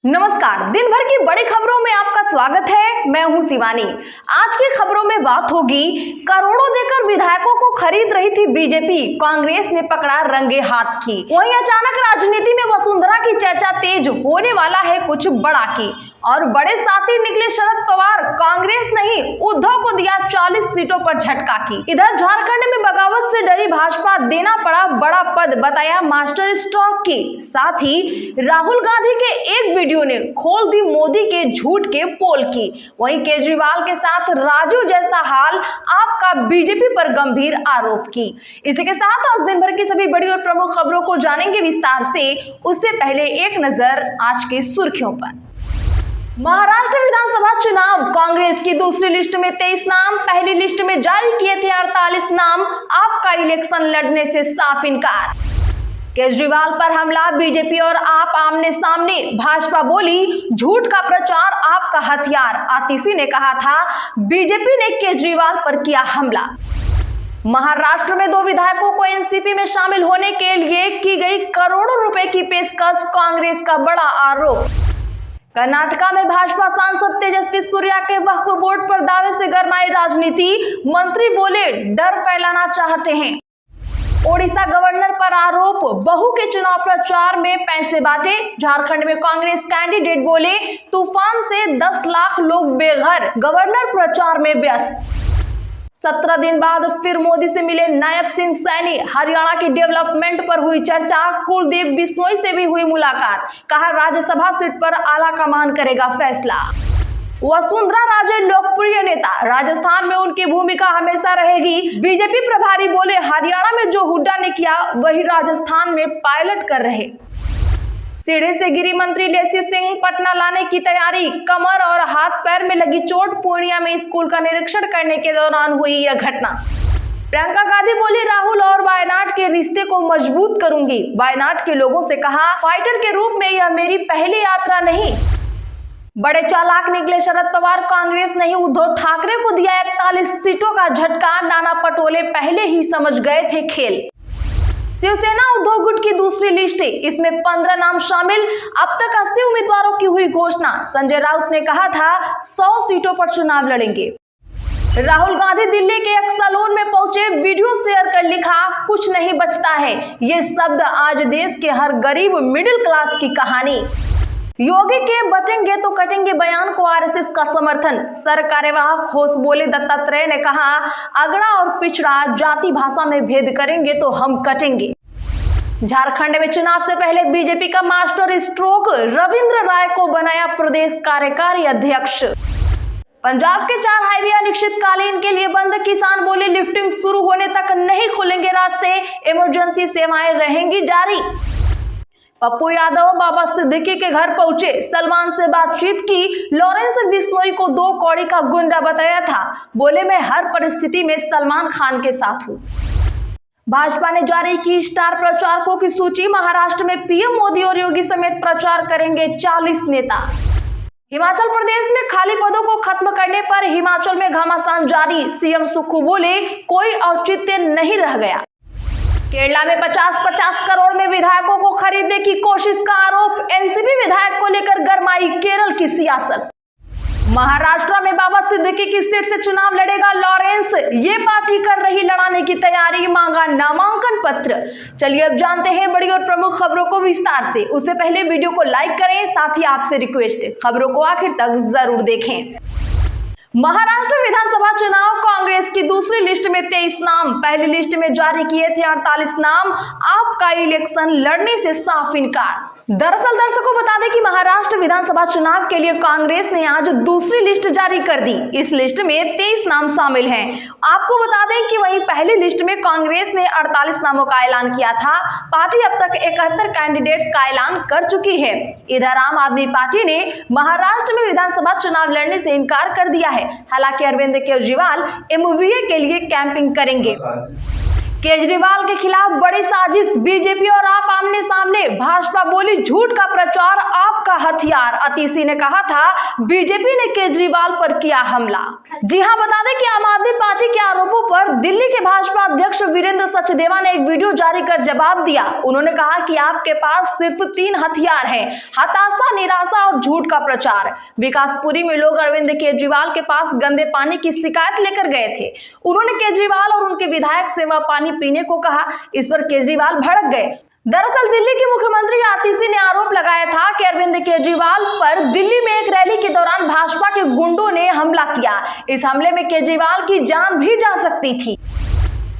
नमस्कार, दिन भर की बड़ी खबरों में आपका स्वागत है। मैं हूं शिवानी। आज की खबरों में बात होगी, करोड़ों देकर विधायकों को खरीद रही थी बीजेपी, कांग्रेस ने पकड़ा रंगे हाथ की। वहीं अचानक राजनीति में वसुंधरा की चर्चा तेज होने वाला है कुछ बड़ा की, और बड़े साथी निकले शरद पवार, कांग्रेस नहीं उद्धव को दिया 40 सीटों पर झटका की। इधर झारखंड में बगावत से डरी भाजपा, देना पड़ा बड़ा पद, बताया मास्टर स्ट्रोक की। साथ ही राहुल गांधी के एक वीडियो ने खोल दी मोदी के झूठ के पोल की। वहीं केजरीवाल के साथ राजू जैसा हाल, आपका बीजेपी पर गंभीर आरोप की। इसी के साथ आज दिन भर की सभी बड़ी और प्रमुख खबरों को जानेंगे विस्तार से। उससे पहले एक नजर आज की सुर्खियों पर। महाराष्ट्र विधानसभा चुनाव, कांग्रेस की दूसरी लिस्ट में 23 नाम, पहली लिस्ट में जारी किए थे 48 नाम, आपका इलेक्शन लड़ने से साफ इनकार। केजरीवाल पर हमला, बीजेपी और आप आमने सामने, भाजपा बोली झूठ का प्रचार आपका हथियार। आतिशी ने कहा था बीजेपी ने केजरीवाल पर किया हमला। महाराष्ट्र में 2 विधायकों को एनसीपी में शामिल होने के लिए की गई करोड़ों रुपए की पेशकश, कांग्रेस का बड़ा आरोप। कर्नाटका में भाजपा सांसद तेजस्वी सूर्या के वक्फ बोर्ड पर दावे से गरमाई राजनीति, मंत्री बोले डर फैलाना चाहते हैं। ओडिशा गवर्नर पर आरोप, बहू के चुनाव प्रचार में पैसे बांटे। झारखंड में कांग्रेस कैंडिडेट बोले तूफान से 10 लाख लोग बेघर, गवर्नर प्रचार में व्यस्त। 17 दिन बाद फिर मोदी से मिले नायब सिंह सैनी, हरियाणा की डेवलपमेंट पर हुई चर्चा। कुलदीप बिश्नोई से भी हुई मुलाकात, कहा राज्यसभा सीट पर आला कमान करेगा फैसला। वसुंधरा राजे लोकप्रिय नेता, राजस्थान में उनकी भूमिका हमेशा रहेगी। बीजेपी प्रभारी बोले हरियाणा में जो हुड्डा ने किया वही राजस्थान में पायलट कर रहे। सीढ़ी से गिरी मंत्री लेसी सिंह, पटना लाने की तैयारी, कमर और हाथ पैर में लगी चोट। पूर्णिया में स्कूल का निरीक्षण करने के दौरान हुई यह घटना। प्रियंका गांधी बोली राहुल और वायनाड के रिश्ते को मजबूत करूंगी। वायनाड के लोगों से कहा फाइटर के रूप में यह मेरी पहली यात्रा नहीं। बड़े चालाक निकले शरद पवार, कांग्रेस नहीं उद्धव ठाकरे को दिया 41 सीटों का झटका। नाना पटोले पहले ही समझ गए थे खेल। शिवसेना उद्धव गुट की दूसरी लिस्ट, इसमें 15 नाम शामिल। अब तक 80 उम्मीदवारों की हुई घोषणा। संजय राउत ने कहा था 100 सीटों पर चुनाव लड़ेंगे। राहुल गांधी दिल्ली के एक सैलून में पहुंचे, वीडियो शेयर कर लिखा कुछ नहीं बचता है। ये शब्द आज देश के हर गरीब मिडिल क्लास की कहानी। योगी के बटेंगे तो कटेंगे बयान को आरएसएस का समर्थन। सर कार्यवाहक होश बोले दत्तात्रेय ने कहा अगड़ा और पिछड़ा जाति भाषा में भेद करेंगे तो हम कटेंगे। झारखंड में चुनाव से पहले बीजेपी का मास्टर स्ट्रोक, रविंद्र राय को बनाया प्रदेश कार्यकारी अध्यक्ष। पंजाब के 4 हाईवे अनिश्चितकालीन के लिए बंद, किसान बोले लिफ्टिंग शुरू होने तक नहीं खुलेंगे रास्ते, इमरजेंसी सेवाएं रहेंगी जारी। पप्पू यादव बाबा सिद्दीकी के घर पहुंचे, सलमान से बातचीत की। लॉरेंस बिश्नोई को 2 कौड़ी का गुंडा बताया था, बोले मैं हर परिस्थिति में सलमान खान के साथ हूं। भाजपा ने जारी की स्टार प्रचारकों की सूची, महाराष्ट्र में पीएम मोदी और योगी समेत प्रचार करेंगे 40 नेता। हिमाचल प्रदेश में खाली पदों को खत्म करने पर हिमाचल में घमासान जारी, सीएम सुक्खू बोले कोई औचित्य नहीं रह गया। केरला में 50-50 करोड़ में विधायकों को खरीदने की कोशिश का आरोप, एनसीपी विधायक को लेकर गरमाई केरल की सियासत। महाराष्ट्र में बाबा सिद्दीकी की सीट से चुनाव लड़ेगा लॉरेंस, ये पार्टी कर रही लड़ाने की तैयारी, मांगा नामांकन पत्र। चलिए अब जानते हैं बड़ी और प्रमुख खबरों को विस्तार से। उससे पहले वीडियो को लाइक करें, साथ ही आपसे रिक्वेस्ट है खबरों को आखिर तक जरूर देखें। महाराष्ट्र विधानसभा चुनाव, कांग्रेस की दूसरी लिस्ट में 23 नाम, पहली लिस्ट में जारी किए थे 48 नाम, आपका इलेक्शन लड़ने से साफ इनकार। दरअसल दर्शकों बता दें कि महाराष्ट्र विधानसभा चुनाव के लिए कांग्रेस ने आज दूसरी लिस्ट जारी कर दी। इस लिस्ट में 23 नाम शामिल हैं। आपको बता दें कि वहीं पहली लिस्ट में कांग्रेस ने 48 नामों का ऐलान किया था। पार्टी अब तक 71 कैंडिडेट्स का ऐलान कर चुकी है। इधर आम आदमी पार्टी ने महाराष्ट्र में विधानसभा चुनाव लड़ने से इनकार कर दिया है। हालांकि अरविंद केजरीवाल एमवीए के लिए कैंपिंग करेंगे। केजरीवाल के खिलाफ बड़ी साजिश, बीजेपी और आप आमने सामने, भाजपा बोली झूठ का प्रचार आपका हथियार। अतिशी ने कहा था बीजेपी ने केजरीवाल पर किया हमला। जी हां, बता दें कि आम आदमी पार्टी के आरोपों पर दिल्ली के भाजपा अध्यक्ष वीरेंद्र सचदेवा ने एक वीडियो जारी कर जवाब दिया। उन्होंने कहा कि आपके पास सिर्फ 3 हथियार हैं, हताशा, निराशा और झूठ का प्रचार। विकासपुरी में लोग अरविंद केजरीवाल के पास गंदे पानी की शिकायत लेकर गए थे। उन्होंने केजरीवाल और उनके विधायक से वह पानी पीने को कहा। इस पर केजरीवाल भड़क गए। दरअसल दिल्ली की मुख्यमंत्री आतिशी ने आरोप लगाया था कि अरविंद केजरीवाल पर दिल्ली में एक रैली के दौरान भाजपा के गुंडों ने हमला किया। इस हमले में केजरीवाल की जान भी जा सकती थी।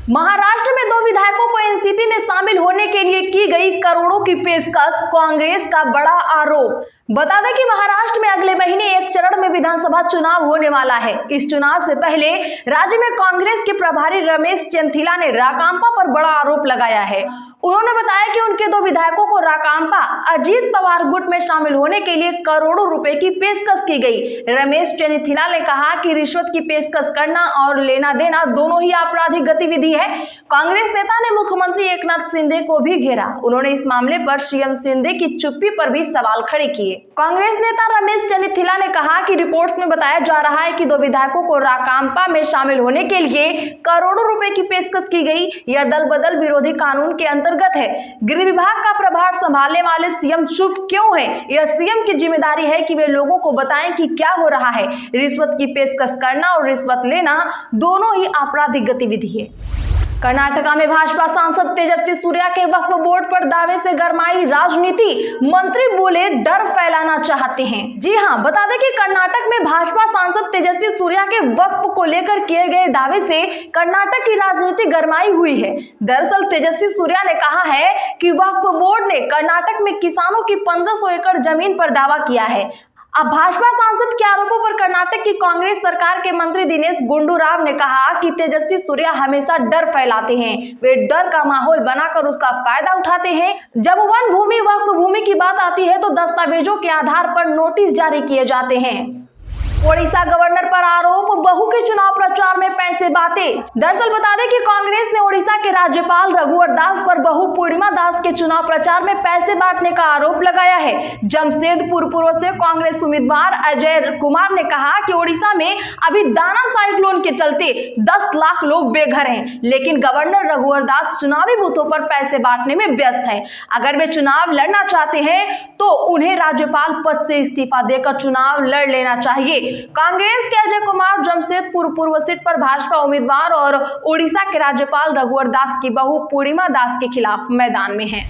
महाराष्ट्र में 2 विधायकों को एनसीपी में शामिल होने के लिए की गई करोड़ों की पेशकश, कांग्रेस का बड़ा आरोप। बता दें कि महाराष्ट्र में अगले महीने एक चरण में विधानसभा चुनाव होने वाला है। इस चुनाव से पहले राज्य में कांग्रेस के प्रभारी रमेश चंथिला ने राकांपा पर बड़ा आरोप लगाया है। उन्होंने बताया कि उनके 2 विधायकों को राकांपा अजीत पवार गुट में शामिल होने के लिए करोड़ों रुपए की पेशकश की गई। रमेश चंथिला ने कहा कि रिश्वत की पेशकश करना और लेना देना दोनों ही आपराधिक गतिविधि है। कांग्रेस नेता ने मुख्यमंत्री एकनाथ शिंदे को भी घेरा। उन्होंने इस मामले पर सीएम शिंदे की चुप्पी पर भी सवाल खड़े किए। कांग्रेस नेता रमेश चंथिला ने कहा कि रिपोर्ट्स में बताया जा रहा है कि 2 विधायकों को राकांपा में शामिल होने के लिए करोड़ों रुपए की पेशकश की गई। यह दल बदल विरोधी कानून के अंतर्गत है। गृह विभाग का प्रभार संभालने वाले सीएम चुप क्यों है? यह सीएम की जिम्मेदारी है कि वे लोगों को बताएं कि क्या हो रहा है। रिश्वत की पेशकश करना और रिश्वत लेना दोनों ही आपराधिक गतिविधि है। कर्नाटका में भाजपा सांसद तेजस्वी सूर्या के वक्फ बोर्ड पर दावे से गरमाई राजनीति। मंत्री बोले डर फैलाना चाहते हैं। जी हां, बता दें कि कर्नाटक में भाजपा सांसद तेजस्वी सूर्या के वक्फ को लेकर किए गए दावे से कर्नाटक की राजनीति गरमाई हुई है। दरअसल तेजस्वी सूर्या ने कहा है कि वक्फ बोर्ड ने कर्नाटक में किसानों की 1500 एकड़ जमीन पर दावा किया है। अब भाजपा सांसद के आरोपों पर कर्नाटक की कांग्रेस सरकार के मंत्री दिनेश गुंडूराव ने कहा कि तेजस्वी सूर्या हमेशा डर फैलाते हैं। वे डर का माहौल बनाकर उसका फायदा उठाते हैं। जब वन भूमि वक्फ भूमि की बात आती है तो दस्तावेजों के आधार पर नोटिस जारी किए जाते हैं। ओडिशा गवर्नर पर आरोप, बहू के चुनाव प्रचार में पैसे बांटे। दरअसल बता दें कि कांग्रेस ने ओडिशा के राज्यपाल रघुवर दास पर बहू पूर्णिमा दास के चुनाव प्रचार में पैसे बांटने का आरोप लगाया है। जमशेदपुर पूर्व से कांग्रेस उम्मीदवार अजय कुमार ने कहा कि ओडिशा में अभी दाना साइक्लोन के चलते 10 लाख लोग बेघर हैं, लेकिन गवर्नर रघुवर दास चुनावी बूथों पर पैसे बांटने में व्यस्त हैं। अगर वे चुनाव लड़ना चाहते हैं तो उन्हें राज्यपाल पद से इस्तीफा देकर चुनाव लड़ लेना चाहिए। कांग्रेस के अजय कुमार जमशेदपुर पूर्व सीट पर भाजपा उम्मीदवार और ओडिशा के राज्यपाल रघुवर दास की बहू पूर्णिमा दास के खिलाफ मैदान में हैं।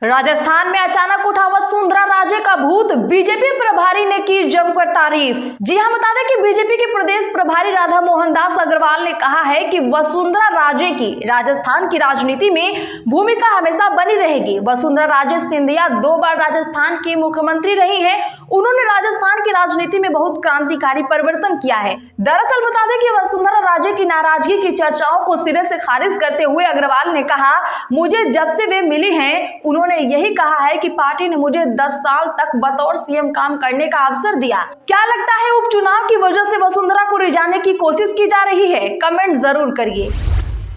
राजस्थान में अचानक उठा वसुंधरा राजे का भूत, बीजेपी प्रभारी ने की जमकर तारीफ। जी हां, बता दें कि बीजेपी के प्रदेश प्रभारी राधा मोहन दास अग्रवाल ने कहा है कि वसुंधरा राजे की राजस्थान की राजनीति में भूमिका हमेशा बनी रहेगी। वसुंधरा राजे सिंधिया 2 बार राजस्थान की मुख्यमंत्री रही हैं। उन्होंने राजस्थान की राजनीति में बहुत क्रांतिकारी परिवर्तन किया है। दरअसल बता दें कि वसुंधरा राजे की नाराजगी की चर्चाओं को सिरे से खारिज करते हुए अग्रवाल ने कहा, मुझे जब से वे मिली हैं उन्होंने यही कहा है कि पार्टी ने मुझे 10 साल तक बतौर सीएम काम करने का अवसर दिया। क्या लगता है उपचुनाव की वजह से वसुंधरा को रिझाने की कोशिश की जा रही है? कमेंट जरूर करिए।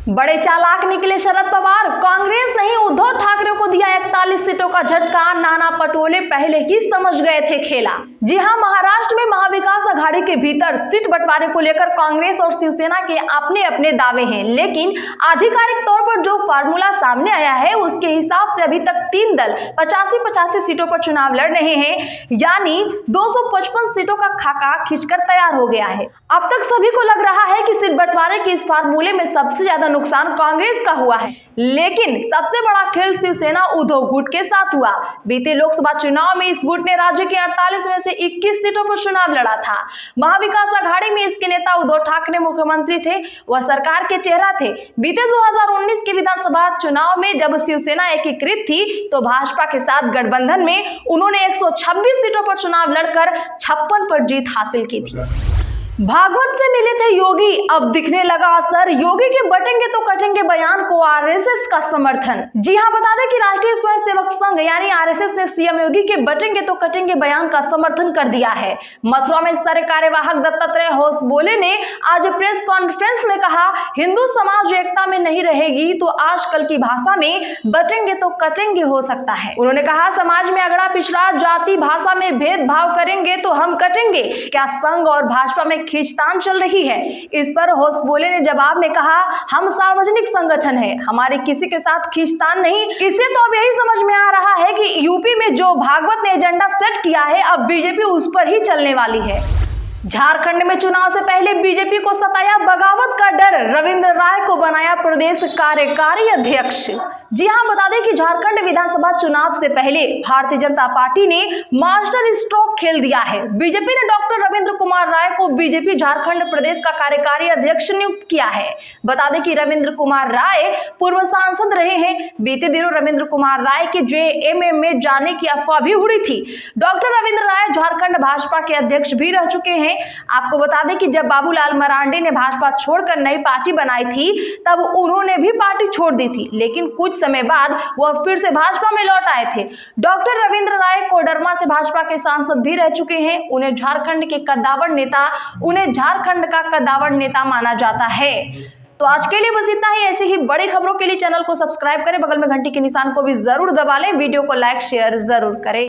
बड़े चालाक निकले शरद पवार, कांग्रेस नहीं उद्धव ठाकरे को दिया 41 सीटों का झटका। नाना पटोले पहले ही समझ गए थे खेला। जी हां, महाराष्ट्र में महाविकास आघाड़ी के भीतर सीट बंटवारे को लेकर कांग्रेस और शिवसेना के अपने अपने दावे हैं, लेकिन आधिकारिक तौर पर जो फार्मूला सामने आया है उसके हिसाब से अभी तक 3 दल 85 सीटों पर चुनाव लड़ रहे हैं, यानी 255 सीटों का खाका खींचकर तैयार हो गया है। अब तक सभी को लग रहा है कि सीट बंटवारे के इस फार्मूले में सबसे ज्यादा नुकसान कांग्रेस का हुआ है, लेकिन सबसे बड़ा खेल शिवसेना उद्धव गुट के साथ हुआ। बीते लोकसभा चुनाव में इस गुट ने राज्य के 48 में से 21 सीटों पर चुनाव लड़ा था। महाविकास आघाड़ी में इसके नेता उद्धव ठाकरे मुख्यमंत्री थे, वह सरकार के चेहरा थे। बीते 2019 के विधानसभा चुनाव में जब शिवसेना एकीकृत थी तो भाजपा के साथ गठबंधन में उन्होंने 126 सीटों पर चुनाव लड़कर 56 पर जीत हासिल की थी। भागवत से मिले थे योगी, अब दिखने लगा असर। योगी के बटेंगे तो कटेंगे बयान को आरएसएस का समर्थन। जी हां, बता दें कि राष्ट्रीय स्वयंसेवक संघ यानी आरएसएस ने सीएम योगी के बटेंगे तो कटेंगे बयान का समर्थन कर दिया है। मथुरा में सर कार्यवाहक दत्तात्रेय होसबोले ने आज प्रेस कॉन्फ्रेंस में कहा, हिंदू समाज एकता में नहीं रहेगी तो आजकल की भाषा में बटेंगे तो कटेंगे हो सकता है। उन्होंने कहा, समाज में अगड़ा पिछड़ा जाति भाषा में भेदभाव करेंगे तो हम कटेंगे। क्या संघ और भाजपा में खींचतान चल रही है? इस पर होसबोले ने जवाब में कहा, हम सार्वजनिक संगठन है, हमारे किसी के साथ खींचतान नहीं। इससे तो अब यही समझ में आ रहा है कि यूपी में जो भागवत ने एजेंडा सेट किया है, अब बीजेपी उस पर ही चलने वाली है। झारखंड में चुनाव से पहले बीजेपी को सताया बगावत का डर, रविंद्र राय को बनाया प्रदेश कार्यकारी अध्यक्ष। जी हां, बता दें कि झारखंड विधानसभा चुनाव से पहले भारतीय जनता पार्टी ने मास्टर स्ट्रोक खेल दिया है। बीजेपी ने डॉक्टर रविंद्र कुमार राय को बीजेपी झारखंड प्रदेश का कार्यकारी अध्यक्ष नियुक्त किया है। बता दें कि रविंद्र कुमार राय पूर्व सांसद रहे हैं। बीते दिनों रविंद्र कुमार राय के जेएमएम में जाने की अफवाह भी उड़ी थी। डॉक्टर रविंद्र राय झारखंड भाजपा के अध्यक्ष भी रह चुके हैं। आपको बता दें कि जब बाबूलाल मरांडी ने भाजपा छोड़कर नई पार्टी बनाई थी, तब उन्होंने भी पार्टी छोड़ दी थी, लेकिन कुछ समय बाद वह फिर से भाजपा में लौट आए थे। डॉक्टर रविंद्र राय कोडरमा से भाजपा के सांसद भी रह चुके हैं। उन्हें झारखंड का कद्दावर नेता माना जाता है। तो आज के लिए बस इतना ही। ऐसे ही बड़ी खबरों के लिए चैनल को सब्सक्राइब करें, बगल में घंटी के निशान को भी जरूर दबा लें, वीडियो को लाइक शेयर जरूर करें।